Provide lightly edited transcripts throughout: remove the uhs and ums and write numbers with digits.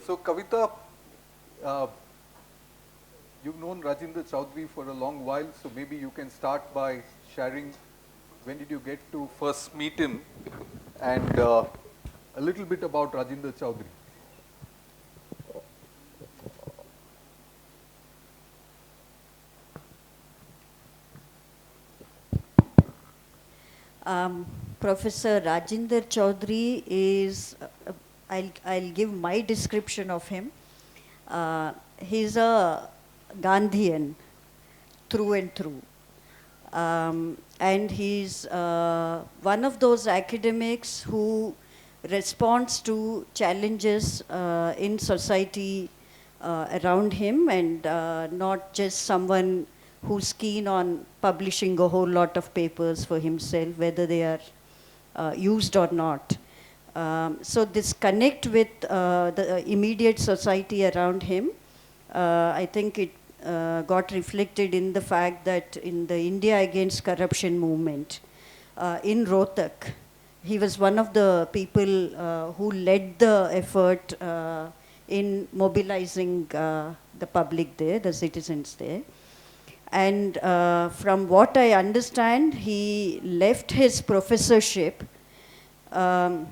So Kavita, uh, you've known Rajinder Chaudhary for a long while, so maybe you can start by sharing when did you get to first meet him and a little bit about Rajinder Chaudhary. Um, Professor Rajinder Chaudhary is, I'll give my description of him. He's a Gandhian through and through. And he's one of those academics who responds to challenges in society around him, and not just someone who's keen on publishing a whole lot of papers for himself, whether they are used or not. So this connect with the immediate society around him, I think it got reflected in the fact that in the India Against Corruption movement in Rohtak, he was one of the people who led the effort in mobilizing the public there, the citizens there. And from what I understand, he left his professorship um,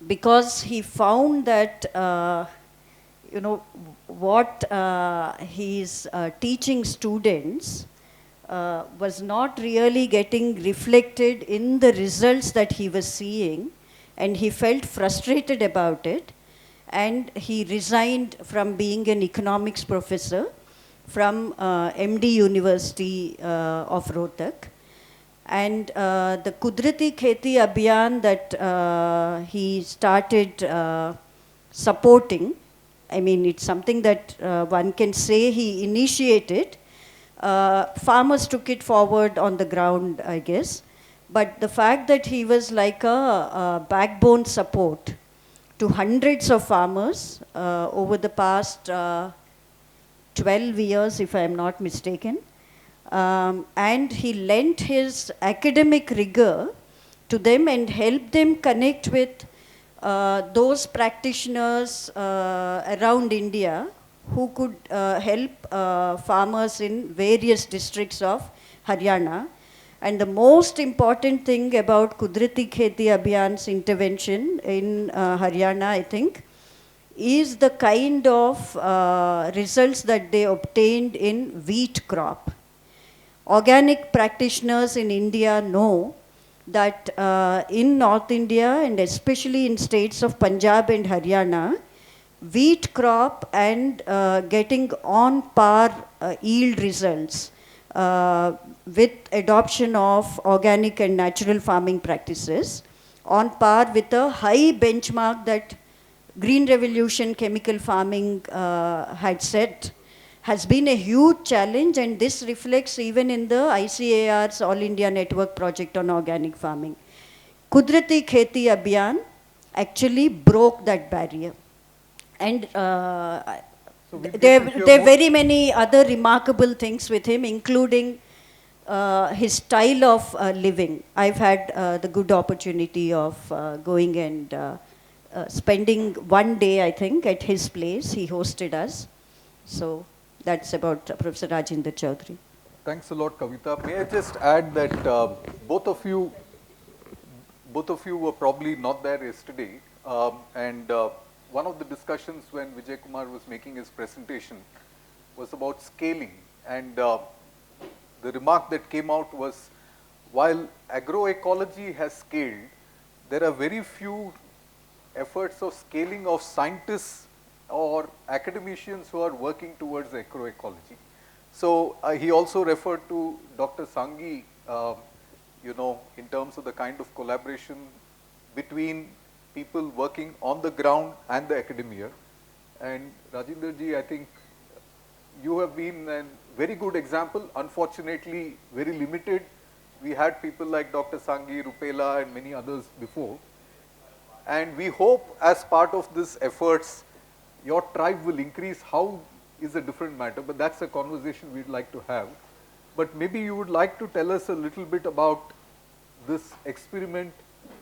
because he found that what he's teaching students was not really getting reflected in the results that he was seeing, and he felt frustrated about it, and he resigned from being an economics professor from MD University of Rohtak. And the Kudrati Kheti Abhiyan that he started supporting, I mean, it's something that one can say he initiated. Farmers took it forward on the ground, I guess. But the fact that he was like a backbone support to hundreds of farmers over the past 12 years, if I am not mistaken. And he lent his academic rigor to them and helped them connect with those practitioners around India who could help farmers in various districts of Haryana. And the most important thing about Kudrati Kheti Abhiyan's intervention in Haryana, I think, is the kind of results that they obtained in wheat crop. Organic practitioners in India know that in North India, and especially in states of Punjab and Haryana, wheat crop and getting on par yield results with adoption of organic and natural farming practices, on par with a high benchmark that Green Revolution chemical farming had set, has been a huge challenge, and this reflects even in the ICAR's All India Network project on organic farming. Kudrati Kheti Abhiyan actually broke that barrier. And there are very many other remarkable things with him, including his style of living. I've had the good opportunity of going and spending one day, I think, at his place. He hosted us. So that's about Professor Rajinder Chaudhary. Thanks a lot, Kavita. May I just add that both of you were probably not there yesterday, and one of the discussions when Vijay Kumar was making his presentation was about scaling, and the remark that came out was, while agroecology has scaled, there are very few efforts of scaling of scientists or academicians who are working towards agroecology. So he also referred to Dr. Sanghi, in terms of the kind of collaboration between people working on the ground and the academia. And Rajinder ji, I think you have been a very good example, unfortunately very limited. We had people like Dr. Sanghi, Rupela and many others before. And we hope as part of this efforts, your tribe will increase. How is a different matter, but that's a conversation we'd like to have. But maybe you would like to tell us a little bit about this experiment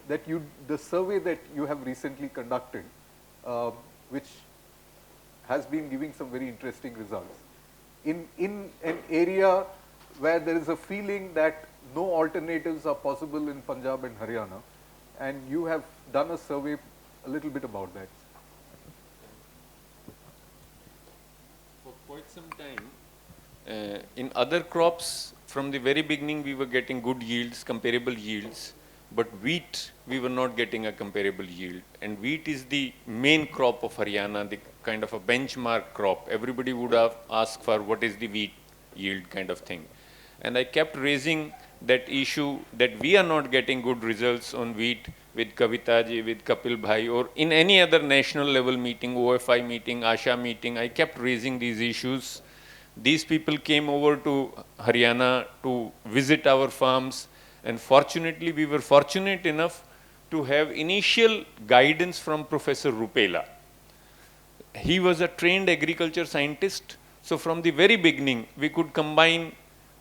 that the survey that you have recently conducted, which has been giving some very interesting results. In an area where there is a feeling that no alternatives are possible in Punjab and Haryana, and you have done a survey a little bit about that. For quite some time, in other crops, from the very beginning, we were getting good yields, comparable yields, but wheat, we were not getting a comparable yield. And wheat is the main crop of Haryana, the kind of a benchmark crop. Everybody would have asked for what is the wheat yield kind of thing. And I kept raising that issue that we are not getting good results on wheat with Kavita ji, with Kapil Bhai, or in any other national level meeting, OFI meeting, ASHA meeting. I kept raising these issues. These people came over to Haryana to visit our farms, and fortunately, we were fortunate enough to have initial guidance from Professor Rupela. He was a trained agriculture scientist, so from the very beginning, we could combine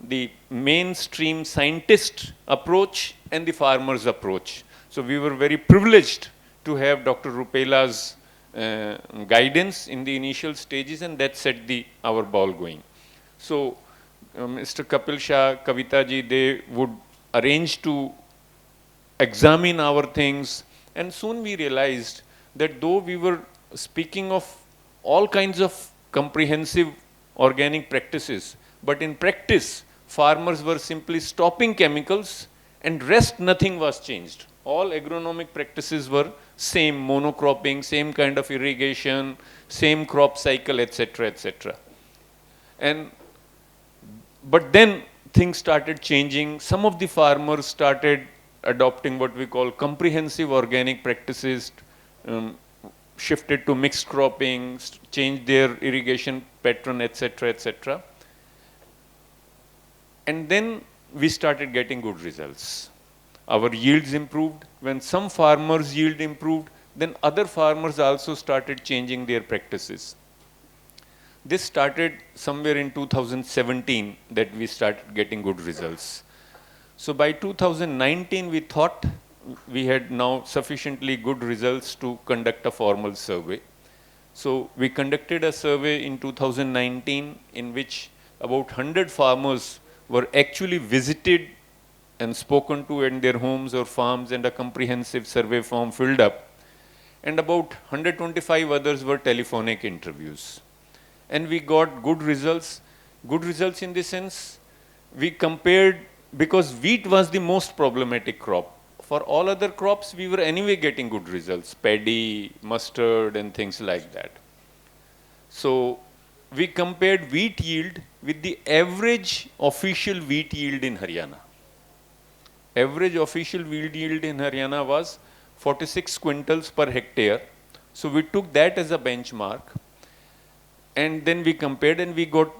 the mainstream scientist approach and the farmer's approach. So we were very privileged to have Dr. Rupela's guidance in the initial stages, and that set our ball going. So Mr. Kapil Shah, Kavita ji, they would arrange to examine our things, and soon we realized that though we were speaking of all kinds of comprehensive organic practices, but in practice, farmers were simply stopping chemicals, and rest nothing was changed. All agronomic practices were same, monocropping, same kind of irrigation, same crop cycle, etc., etc. But then things started changing. Some of the farmers started adopting what we call comprehensive organic practices, shifted to mixed cropping, changed their irrigation pattern, etc., etc. And then we started getting good results. Our yields improved. When some farmers' yield improved, then other farmers also started changing their practices. This started somewhere in 2017 that we started getting good results. So by 2019, we thought we had now sufficiently good results to conduct a formal survey. So we conducted a survey in 2019 in which about 100 farmers were actually visited and spoken to in their homes or farms, and a comprehensive survey form filled up. And about 125 others were telephonic interviews. And we got good results in the sense we compared, because wheat was the most problematic crop. For all other crops, we were anyway getting good results, paddy, mustard, and things like that. So we compared wheat yield with the average official wheat yield in Haryana. Average official wheat yield in Haryana was 46 quintals per hectare. So we took that as a benchmark. And then we compared and we got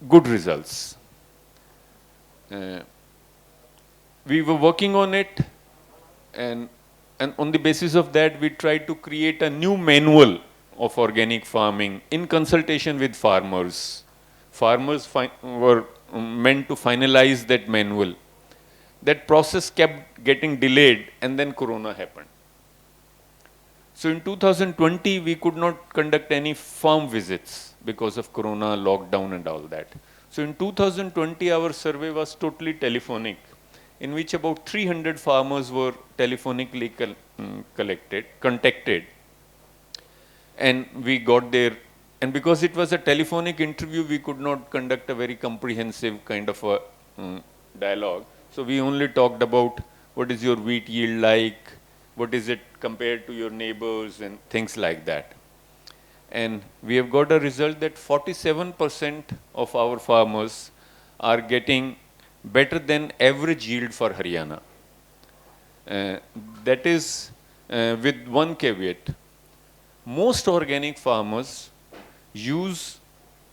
good results. We were working on it, and on the basis of that, we tried to create a new manual of organic farming in consultation with farmers. Farmers were meant to finalize that manual. That process kept getting delayed, and then Corona happened. So in 2020, we could not conduct any farm visits because of Corona, lockdown and all that. So in 2020, our survey was totally telephonic, in which about 300 farmers were telephonically contacted. And we got there, and because it was a telephonic interview, we could not conduct a very comprehensive kind of a dialogue. So we only talked about what is your wheat yield like, what is it compared to your neighbors, and things like that. And we have got a result that 47% of our farmers are getting better than average yield for Haryana. That is with one caveat. Most organic farmers use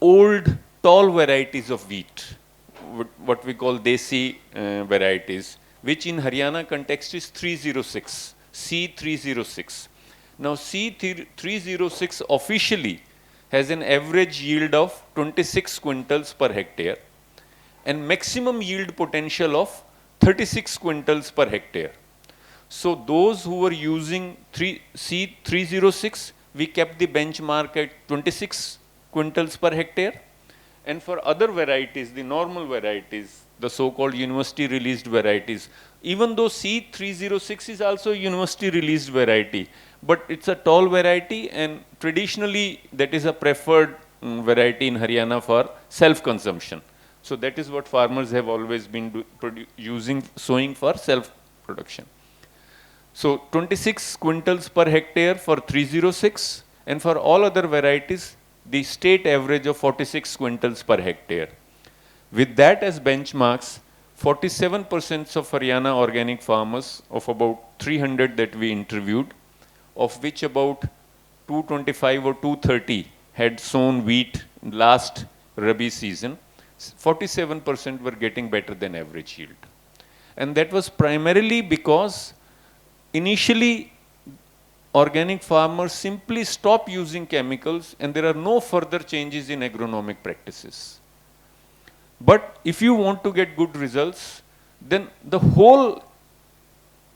old tall varieties of wheat, what we call Desi varieties, which in Haryana context is 306, C306. Now C306 officially has an average yield of 26 quintals per hectare and maximum yield potential of 36 quintals per hectare. So those who were using C306 we kept the benchmark at 26 quintals per hectare. And for other varieties, the normal varieties, the so-called university released varieties, even though C306 is also a university released variety, but it's a tall variety, and traditionally that is a preferred variety in Haryana for self-consumption. So that is what farmers have always been sowing for self-production. So 26 quintals per hectare for 306, and for all other varieties, the state average of 46 quintals per hectare. With that as benchmarks, 47% of Haryana organic farmers, of about 300 that we interviewed, of which about 225 or 230 had sown wheat last Rabi season, 47% were getting better than average yield. And that was primarily because initially organic farmers simply stop using chemicals and there are no further changes in agronomic practices. But if you want to get good results, then the whole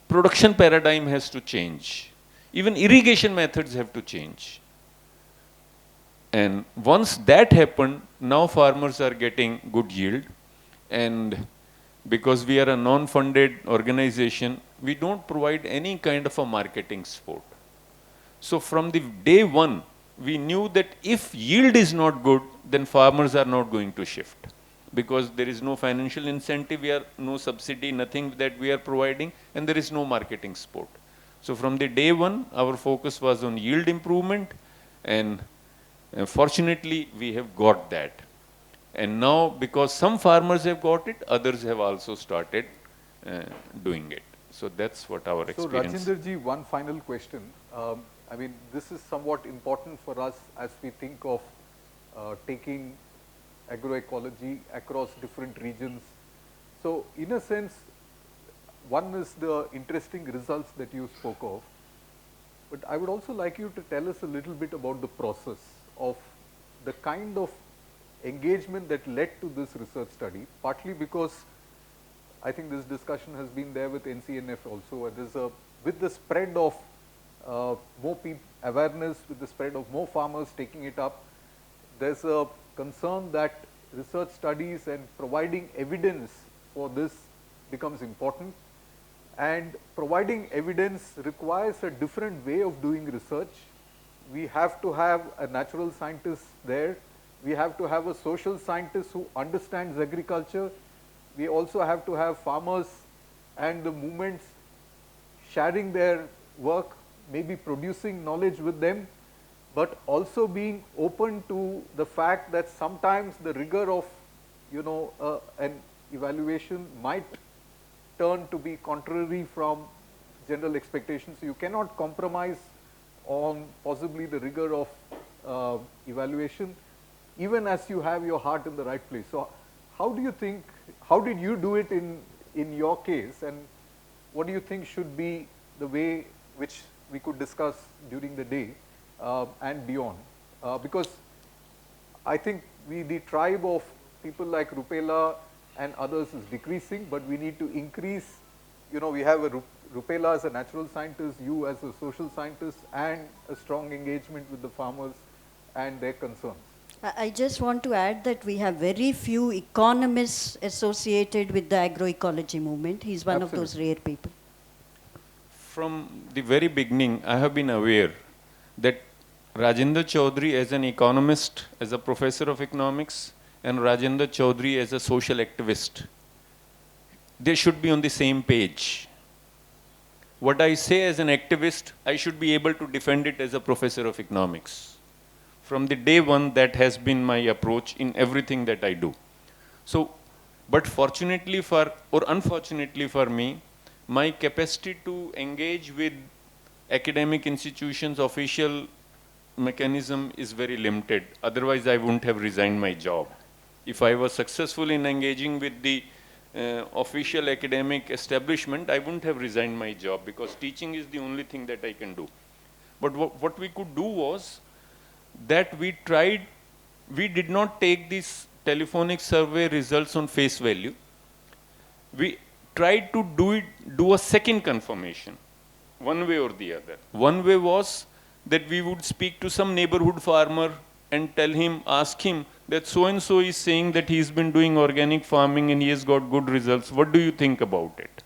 production paradigm has to change. Even irrigation methods have to change. And once that happened, now farmers are getting good yield. And because we are a non-funded organization, we don't provide any kind of a marketing support. So from the day one, we knew that if yield is not good, then farmers are not going to shift. Because there is no financial incentive, no subsidy, nothing that we are providing, and there is no marketing support. So from the day one, our focus was on yield improvement, and fortunately, we have got that. And now, because some farmers have got it, others have also started doing it. So that's what our experience. So Rajendraji, one final question. I mean, this is somewhat important for us as we think of taking agroecology across different regions. So in a sense, one is the interesting results that you spoke of, but I would also like you to tell us a little bit about the process of the kind of engagement that led to this research study, partly because I think this discussion has been there with NCNF also. With the spread of more awareness, with the spread of more farmers taking it up, there's a concern that research studies and providing evidence for this becomes important. And providing evidence requires a different way of doing research. We have to have a natural scientist there. We have to have a social scientist who understands agriculture. We also have to have farmers and the movements sharing their work, maybe producing knowledge with them, but also being open to the fact that sometimes the rigor of, an evaluation might turn to be contrary from general expectations. So you cannot compromise on possibly the rigor of evaluation, even as you have your heart in the right place. So how did you do it in your case, and what do you think should be the way which we could discuss during the day and beyond? Because I think the tribe of people like Rupela and others is decreasing, but we need to increase, we have Rupela as a natural scientist, you as a social scientist, and a strong engagement with the farmers and their concerns. I just want to add that we have very few economists associated with the agroecology movement. He's one of those rare people. From the very beginning, I have been aware that Rajendra Chaudhary as an economist, as a professor of economics, and Rajendra Chaudhary as a social activist, they should be on the same page. What I say as an activist, I should be able to defend it as a professor of economics. From the day one, that has been my approach in everything that I do. So, but fortunately or unfortunately for me, my capacity to engage with academic institutions, official mechanism is very limited. Otherwise, I wouldn't have resigned my job. If I was successful in engaging with the official academic establishment, I wouldn't have resigned my job, because teaching is the only thing that I can do. But what we could do was that we did not take these telephonic survey results on face value. We tried to do a second confirmation, one way or the other. One way was that we would speak to some neighborhood farmer and tell him, ask him that so and so is saying that he's been doing organic farming and he has got good results. What do you think about it?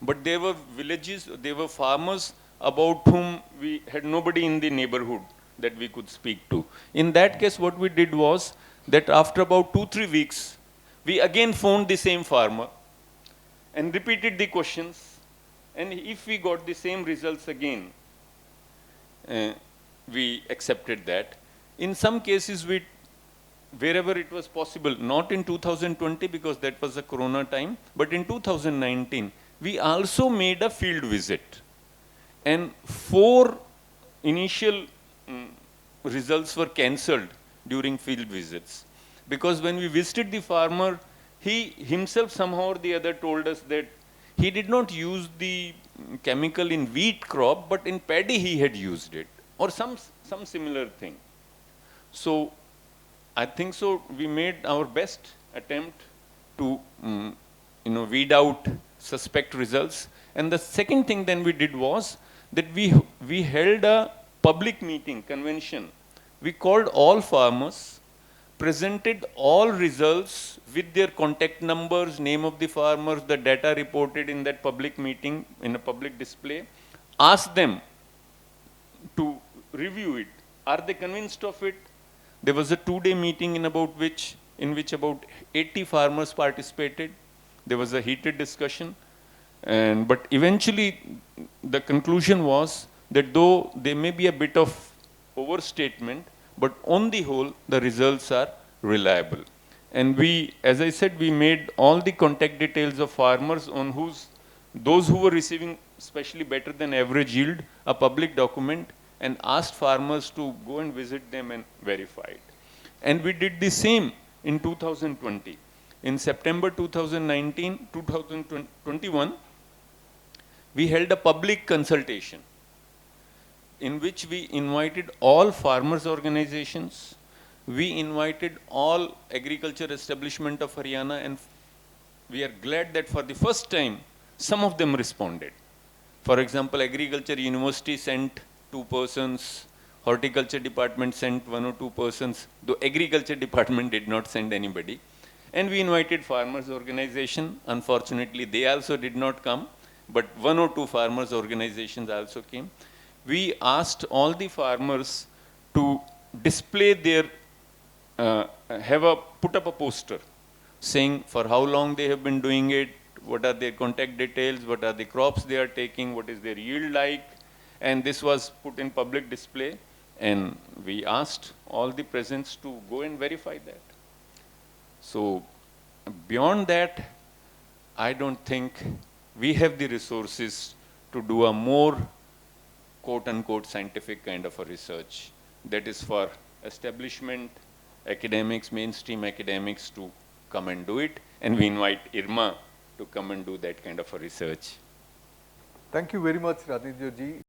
But there were villages, there were farmers about whom we had nobody in the neighborhood that we could speak to. In that case, what we did was that after about 2-3 weeks, we again phoned the same farmer and repeated the questions. And if we got the same results again, we accepted that. In some cases, wherever it was possible, not in 2020 because that was a corona time, but in 2019, we also made a field visit. And 4 initial results were cancelled during field visits. Because when we visited the farmer, he himself somehow or the other told us that he did not use the chemical in wheat crop, but in paddy he had used it, or some similar thing. So I think so we made our best attempt to weed out suspect results. And the second thing then we did was that we held a public meeting, convention. We called all farmers, presented all results with their contact numbers, name of the farmers, the data reported in that public meeting, in a public display, asked them to review it. Are they convinced of it? There was a 2-day meeting in which about 80 farmers participated. There was a heated discussion. But eventually the conclusion was that though there may be a bit of overstatement, but on the whole, the results are reliable. And we, as I said, we made all the contact details of farmers on those who were receiving especially better than average yield, a public document, and asked farmers to go and visit them and verify it. And we did the same in 2020. In September 2021, we held a public consultation in which we invited all farmers' organizations, we invited all agriculture establishment of Haryana, and we are glad that for the first time, some of them responded. For example, Agriculture University sent 2 persons, Horticulture Department sent 1 or 2 persons, though Agriculture Department did not send anybody. And we invited farmers' organization. Unfortunately, they also did not come, but 1 or 2 farmers' organizations also came. We asked all the farmers to display their, put up a poster saying for how long they have been doing it, what are their contact details, what are the crops they are taking, what is their yield like. And this was put in public display, and we asked all the presents to go and verify that. So beyond that, I don't think we have the resources to do a more quote-unquote scientific kind of a research that is for establishment, academics, mainstream academics to come and do it, and we invite IRMA to come and do that kind of a research. Thank you very much, Radhendra ji.